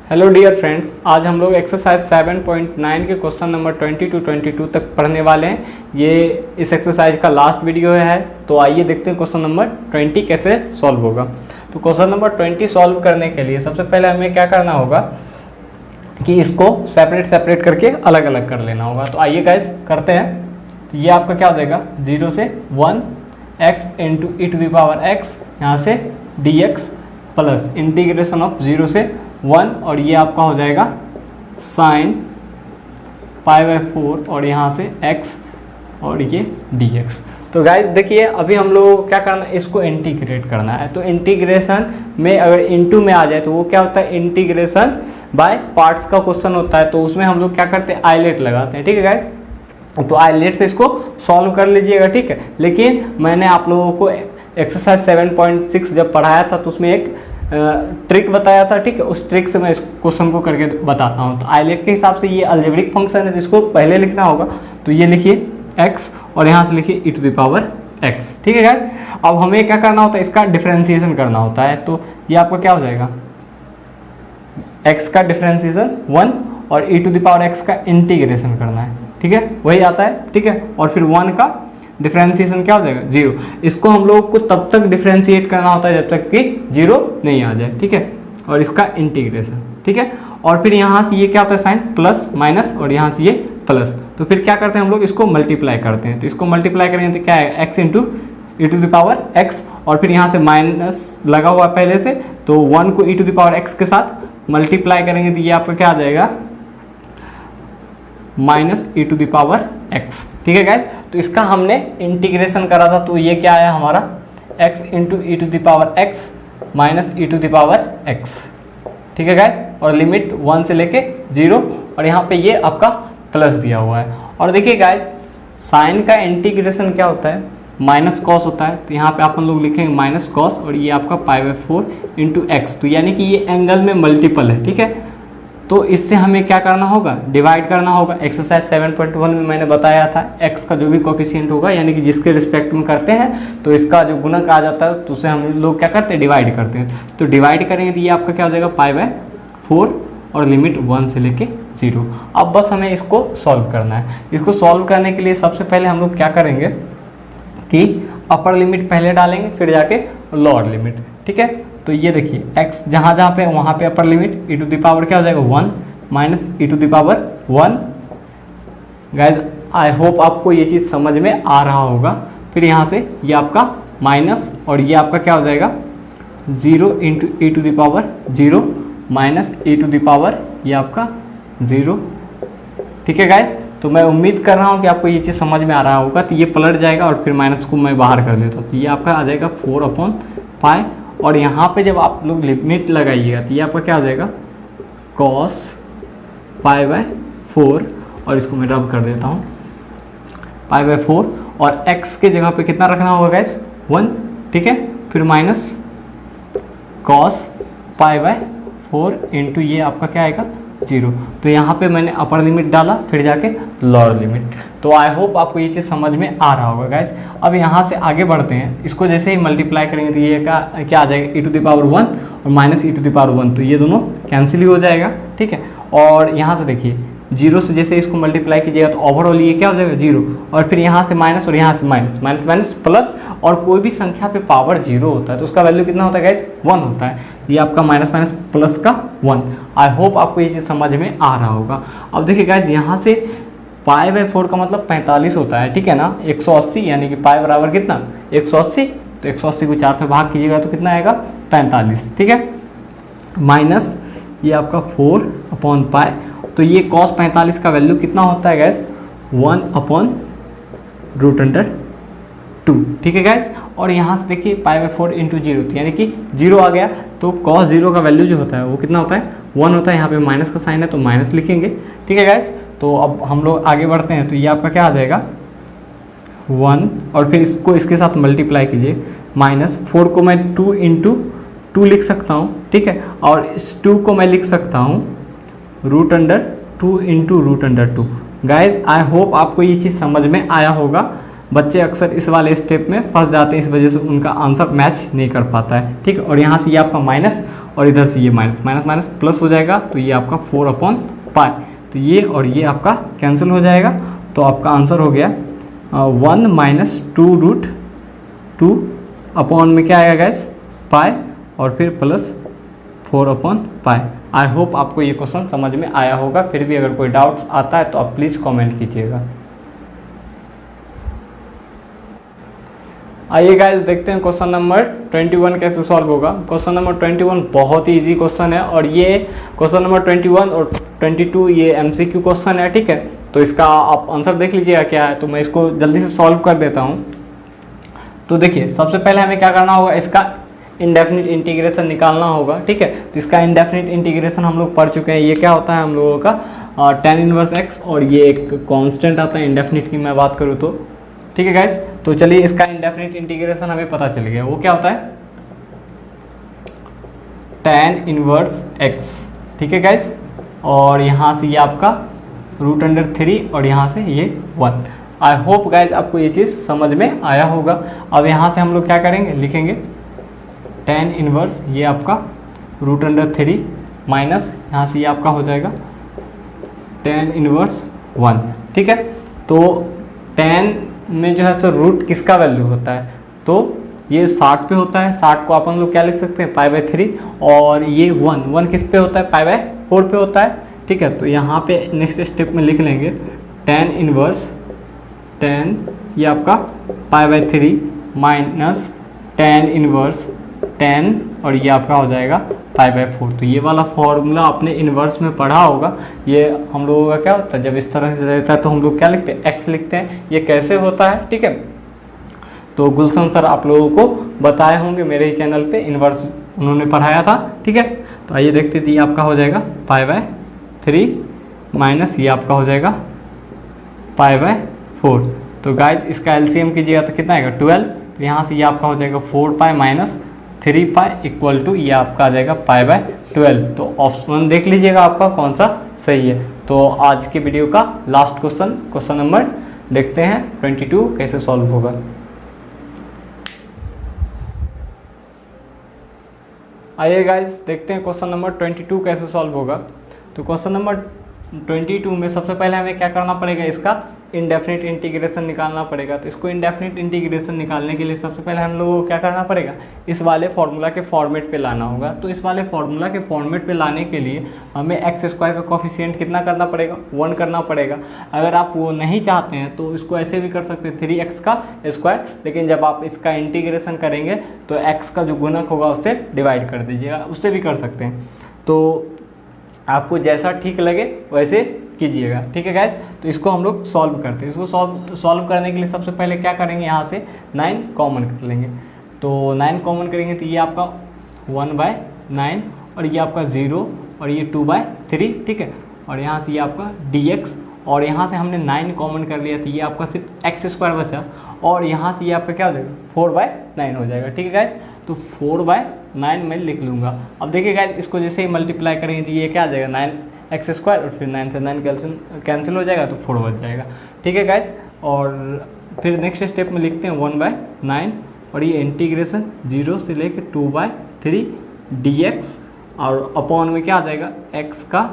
Hello dear friends, आज हम लोग एक्सरसाइज 7.9 के क्वेश्चन नंबर 20 to 22 तक पढ़ने वाले हैं। ये इस एक्सरसाइज का लास्ट वीडियो है, तो आइए देखते हैं क्वेश्चन नंबर 20 कैसे सॉल्व होगा। तो क्वेश्चन नंबर 20 सॉल्व करने के लिए सबसे पहले हमें क्या करना होगा कि इसको सेपरेट करके अलग अलग कर लेना होगा। तो आइए गाइस करते हैं। तो ये आपका क्या हो जाएगा, 0 से 1 x into E to the power x, यहाँ से dx प्लस इंटीग्रेशन ऑफ 0 से 1 और ये आपका हो जाएगा साइन π/4 और यहाँ से x और ये dx। तो गाइस देखिए, अभी हम लोग को क्या करना है, इसको इंटीग्रेट करना है। तो इंटीग्रेशन में अगर इनटू में आ जाए तो वो क्या होता है, इंटीग्रेशन बाय पार्ट्स का क्वेश्चन होता है। तो उसमें हम लोग क्या करते हैं, आइलेट लगाते हैं। ठीक है गाइस, तो आइलेट से इसको सॉल्व कर लीजिएगा। ठीक है, लेकिन मैंने आप लोगों को एक्सरसाइज 7.6 जब पढ़ाया था तो उसमें एक ट्रिक बताया था। ठीक है, उस ट्रिक से मैं इस क्वेश्चन को करके बताता हूँ। तो आइलेट के हिसाब से ये अलजेब्रिक फंक्शन है जिसको पहले लिखना होगा। तो ये लिखिए x और यहाँ से लिखिए e to the power x। ठीक है गाइस, अब हमें क्या करना होता है, इसका डिफरेंशिएशन करना होता है। तो ये आपका क्या हो जाएगा, x का डिफरेंशिएशन 1 और e to the power x का इंटीग्रेशन करना है। ठीक है, वही आता है। ठीक है, और फिर 1 का डिफरेंशिएशन क्या हो जाएगा, 0। इसको हम लोग को तब तक डिफरेंशिएट करना होता है जब तक कि 0 नहीं आ जाए। ठीक है, और इसका इंटीग्रेशन। ठीक है, और फिर यहाँ से ये क्या होता है, साइन प्लस माइनस और यहाँ से ये प्लस। तो फिर क्या करते हैं हम लोग, इसको मल्टीप्लाई करते हैं। तो इसको मल्टीप्लाई करेंगे तो क्या है, x into E to the power x और फिर यहाँ से माइनस लगा हुआ पहले से, तो 1 को e to the power x के साथ मल्टीप्लाई करेंगे तो ये आपका क्या आ जाएगा, minus E to the power x। ठीक है गाइस, तो इसका हमने इंटीग्रेशन करा था। तो ये क्या आया हमारा, x into E to the power x minus E to the power x। ठीक है गाइस, और लिमिट 1 से लेके 0 और यहाँ पे ये आपका प्लस दिया हुआ है। और देखिए गाइस, साइन का इंटीग्रेशन क्या होता है, माइनस कॉस होता है। तो यहाँ पे अपन लोग लिखेंगे माइनस कॉस और ये आपका π/4 इंटू एक्स। तो यानी कि ये एंगल में मल्टीपल है। ठीक है, तो इससे हमें क्या करना होगा, डिवाइड करना होगा। एक्सरसाइज 7.1 में मैंने बताया था, x का जो भी कोफिशिएंट होगा यानी कि जिसके रिस्पेक्ट में करते हैं तो इसका जो गुणक आ जाता है तो उसे हम लोग क्या करते हैं, डिवाइड करते हैं। तो डिवाइड करेंगे तो ये आपका क्या हो जाएगा, π/4 और लिमिट 1 से लेके 0। अब बस हमें इसको सॉल्व करना है। इसको सॉल्व करने के लिए सबसे पहले हम लोग क्या करेंगे कि अपर लिमिट पहले डालेंगे, फिर जाके लोअर लिमिट। ठीक है, तो ये देखिए x जहाँ पे वहाँ पे upper limit e to the power क्या हो जाएगा, 1 minus e to the power 1। Guys I hope आपको ये चीज़ समझ में आ रहा होगा। फिर यहाँ से ये आपका माइनस और ये आपका क्या हो जाएगा, 0 into E to the power 0 minus e to the power ये आपका 0। ठीक है गाइज, तो मैं उम्मीद कर रहा हूँ कि आपको ये चीज़ समझ में आ रहा होगा। तो ये पलट जाएगा और फिर माइनस को मैं बाहर कर देता हूँ। तो ये आपका आ जाएगा 4/π और यहाँ पे जब आप लोग लिमिट लगाइएगा तो ये आपका क्या हो जाएगा, cos π/4 और इसको मैं रब कर देता हूँ, π/4 और x के जगह पे कितना रखना होगा गाइस, 1। ठीक है, फिर माइनस cos π/4 इंटू ये आपका क्या आएगा, 0। तो यहाँ पे मैंने अपर लिमिट डाला, फिर जाके लोअर लिमिट। तो आई होप आपको ये चीज़ समझ में आ रहा होगा गाइस। अब यहाँ से आगे बढ़ते हैं। इसको जैसे ही मल्टीप्लाई करेंगे तो ये क्या आ जाएगा, e टू द पावर 1 और minus e to the power 1। तो ये दोनों कैंसिल ही हो जाएगा। ठीक है, और यहाँ से देखिए 0 से जैसे इसको मल्टीप्लाई कीजिएगा तो ओवरऑल ये क्या हो जाएगा, 0 और फिर यहाँ से माइनस और यहाँ से माइनस, माइनस माइनस प्लस। और कोई भी संख्या पे पावर 0 होता है तो उसका वैल्यू कितना होता है गाइस, 1 होता है। ये आपका माइनस माइनस प्लस का 1। आई होप आपको ये चीज़ समझ में आ रहा होगा। अब देखिए गाइस, यहाँ से π/4 का मतलब 45 होता है। ठीक है ना, 180 यानी कि पाई बराबर कितना, 180। तो 180 को 4 से भाग कीजिएगा तो कितना आएगा, 45। ठीक है, माइनस ये आपका 4/π। तो ये cos 45 का वैल्यू कितना होता है गैस, 1/√2। ठीक है गैस, और यहाँ से देखिए π/4 इंटू 0 यानी कि 0 आ गया। तो cos 0 का वैल्यू जो होता है वो कितना होता है, 1 होता है। यहाँ पे माइनस का साइन है तो माइनस लिखेंगे। ठीक है गैस, तो अब हम लोग आगे बढ़ते हैं। तो ये आपका क्या आ जाएगा, 1 और फिर इसको इसके साथ मल्टीप्लाई कीजिए। माइनस 4 को मैं 2 इंटू 2 लिख सकता हूँ। ठीक है, और इस 2 को मैं लिख सकता हूँ √2 इंटू √2। गाइज आई होप आपको ये चीज़ समझ में आया होगा। बच्चे अक्सर इस वाले स्टेप में फंस जाते हैं, इस वजह से उनका आंसर मैच नहीं कर पाता है। ठीक है, और यहाँ से ये आपका माइनस और इधर से ये माइनस माइनस माइनस प्लस हो जाएगा, तो ये आपका 4/पाई, तो ये और ये आपका कैंसिल हो जाएगा। तो आपका आंसर हो गया 1 माइनस 2√2 अपॉन में क्या आएगा गैस, पाई, और फिर प्लस 4/पाई। आई होप आपको ये क्वेश्चन समझ में आया होगा। फिर भी अगर कोई डाउट्स आता है तो आप प्लीज़ कमेंट कीजिएगा। आइए गाइस देखते हैं क्वेश्चन नंबर 21 कैसे सॉल्व होगा। क्वेश्चन नंबर 21 बहुत ही इजी क्वेश्चन है, और ये क्वेश्चन नंबर 21 और 22 ये एमसीक्यू क्वेश्चन है, ठीक है। तो इसका आप आंसर देख लीजिएगा क्या है, तो मैं इसको जल्दी से सॉल्व कर देता हूँ। तो देखिए सबसे पहले हमें क्या करना होगा, इसका इंडेफिनिट इंटीग्रेशन निकालना होगा, ठीक है। तो इसका इंडेफिनिट इंटीग्रेशन हम लोग पढ़ चुके हैं। ये क्या होता है हम लोगों का tan इनवर्स x, और ये एक कांस्टेंट आता है इंडेफिनिट की मैं बात करूँ तो, ठीक है गाइस। तो चलिए इसका इंडेफिनिट इंटीग्रेशन हमें पता चल गया। वो क्या होता है, tan इनवर्स x, ठीक है गाइस। और यहाँ से ये आपका √3 और यहाँ से ये 1। आई होप गाइस आपको ये चीज़ समझ में आया होगा। अब यहाँ से हम लोग क्या करेंगे, लिखेंगे tan इनवर्स ये आपका √3 माइनस यहाँ से ये आपका हो जाएगा tan इनवर्स 1, ठीक है। तो tan में जो है तो रूट किसका वैल्यू होता है, तो ये 60 पे होता है। 60 को अपन लोग क्या लिख सकते हैं, π/3, और ये 1 किस पे होता है, π/4 पे होता है, ठीक है। तो यहाँ पे नेक्स्ट स्टेप में लिख लेंगे tan इनवर्स tan ये आपका π/3 माइनस tan इनवर्स tan और ये आपका हो जाएगा π/4। तो ये वाला फॉर्मूला आपने इन्वर्स में पढ़ा होगा। ये हम लोगों का क्या होता है, जब इस तरह से रहता है तो हम लोग क्या लिखते हैं, x लिखते हैं। ये कैसे होता है, ठीक है। तो गुलशन सर आप लोगों को बताए होंगे मेरे ही चैनल पे, इन्वर्स उन्होंने पढ़ाया था, ठीक है। तो आइए देखते थे, ये आपका हो जाएगा π/3 माइनस ये आपका हो जाएगा π/4। तो गाइज इसका एलसीएम कीजिएगा तो कितना आएगा, 12। तो यहाँ से ये आपका हो जाएगा 4π माइनस 3π इक्वल टू ये आपका आ जाएगा π/12। तो ऑप्शन देख लीजिएगा आपका कौन सा सही है। तो आज के वीडियो का लास्ट क्वेश्चन नंबर देखते हैं 22 कैसे सॉल्व होगा। आइए गाइस देखते हैं क्वेश्चन नंबर 22 कैसे सॉल्व होगा। तो क्वेश्चन नंबर 22 में सबसे पहले हमें क्या करना पड़ेगा, इसका इंडेफिनिट इंटीग्रेशन निकालना पड़ेगा। तो इसको इंडेफिनिट इंटीग्रेशन निकालने के लिए सबसे पहले हम लोगों को क्या करना पड़ेगा, इस वाले फार्मूला के फॉर्मेट पे लाना होगा। तो इस वाले फार्मूला के फॉर्मेट पे लाने के लिए हमें x² का कोफिशिएंट कितना करना पड़ेगा, 1 करना पड़ेगा। अगर आप वो नहीं चाहते हैं तो इसको ऐसे भी कर सकते हैं 3x का स्क्वायर, लेकिन जब आप इसका इंटीग्रेशन करेंगे तो x का जो गुणक होगा उससे डिवाइड कर दीजिएगा, उससे भी कर सकते हैं। तो आपको जैसा ठीक लगे वैसे कीजिएगा, ठीक है गाइज। तो इसको हम लोग सॉल्व करते हैं। इसको सॉल्व करने के लिए सबसे पहले क्या करेंगे, यहाँ से 9 कॉमन कर लेंगे। तो 9 कॉमन करेंगे तो ये आपका 1/9 और ये आपका 0 और ये 2/3, ठीक है। और यहाँ से ये आपका dx, और यहाँ से हमने 9 कॉमन कर लिया तो ये आपका सिर्फ x² बचा, और यहाँ से ये आपका क्या हो जाएगा 4/9 हो जाएगा, ठीक है गाइज। तो 4/9 मैं लिख लूँगा। अब देखिए गाइज इसको जैसे ही मल्टीप्लाई करेंगे तो ये क्या आ जाएगा 9x² और फिर 9 से 9 कैंसिल हो जाएगा तो 4 बच जाएगा, ठीक है गाइज। और फिर नेक्स्ट स्टेप में लिखते हैं 1/9 और ये इंटीग्रेशन 0 से लेकर 2/3 dx और अपॉन में क्या आ जाएगा x का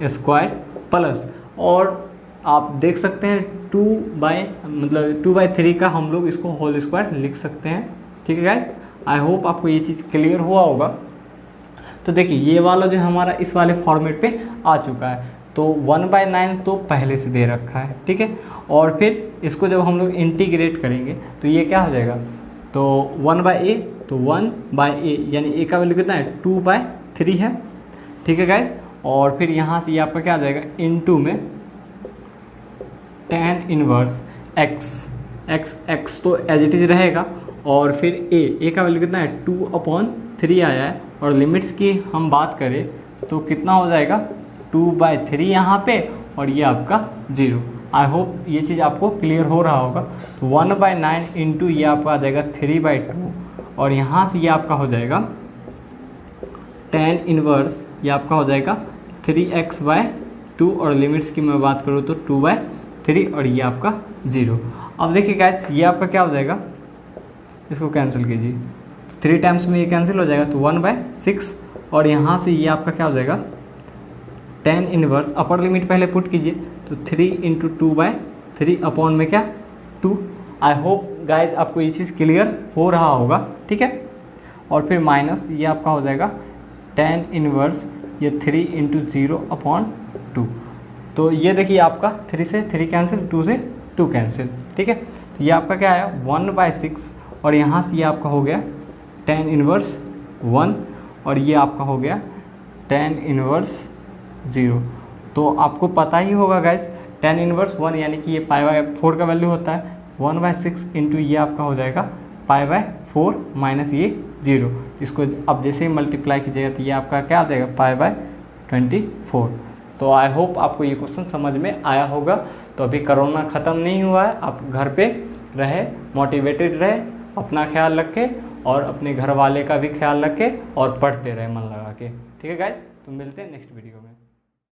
स्क्वायर प्लस, और आप देख सकते हैं 2/3 का हम लोग इसको होल स्क्वायर लिख सकते हैं, ठीक है गाइज। आई होप आपको ये चीज़ क्लियर हुआ होगा। तो देखिए ये वाला जो हमारा इस वाले फॉर्मेट पे आ चुका है। तो 1/9 तो पहले से दे रखा है, ठीक है। और फिर इसको जब हम लोग इंटीग्रेट करेंगे तो ये क्या हो जाएगा, तो 1/a, तो 1/a यानी a का वैल्यू कितना है 2/3 है, ठीक है गाइज। और फिर यहाँ से ये आपका क्या आ जाएगा इनटू में tan इनवर्स x तो एज इट इज़ रहेगा, और फिर a का वैल्यू कितना है 2/3 आया है, और लिमिट्स की हम बात करें तो कितना हो जाएगा 2/3 यहाँ पे, और ये आपका 0। आई होप ये चीज़ आपको क्लियर हो रहा होगा। तो 1/9 इंटू ये आपका आ जाएगा 3/2, और यहाँ से ये आपका हो जाएगा tan इनवर्स ये आपका हो जाएगा 3x/2, और लिमिट्स की मैं बात करूँ तो 2/3 और ये आपका 0। अब देखिए गाइस ये आपका क्या हो जाएगा, इसको कैंसिल कीजिए, 3 टाइम्स में ये कैंसिल हो जाएगा तो 1/6 और यहाँ से ये आपका क्या हो जाएगा, tan इनवर्स, अपर लिमिट पहले पुट कीजिए, तो 3 इंटू 2/3 अपॉन में क्या 2। आई होप गाइज आपको ये चीज़ क्लियर हो रहा होगा, ठीक है। और फिर माइनस ये आपका हो जाएगा tan इनवर्स ये 3 इंटू 0/2। तो ये देखिए आपका 3 से 3 कैंसिल, 2 से 2 कैंसिल, ठीक है। तो ये आपका क्या आया 1/6 और यहाँ से ये आपका हो गया tan इनवर्स 1 और ये आपका हो गया tan इनवर्स 0। तो आपको पता ही होगा गाइस tan इनवर्स 1 यानी कि ये π/4 का वैल्यू होता है, 1/6 इंटू ये आपका हो जाएगा π/4 माइनस ये 0। इसको अब जैसे ही मल्टीप्लाई कीजिएगा तो ये आपका क्या आ जाएगा π/24। तो आई होप आपको ये क्वेश्चन समझ में आया होगा। तो अभी कोरोना ख़त्म नहीं हुआ है, आप घर पे रहे, मोटिवेटेड रहे, अपना ख्याल रखें और अपने घर वाले का भी ख्याल रखें और पढ़ते रहे मन लगा के, ठीक है गाइज। तो मिलते हैं नेक्स्ट वीडियो में।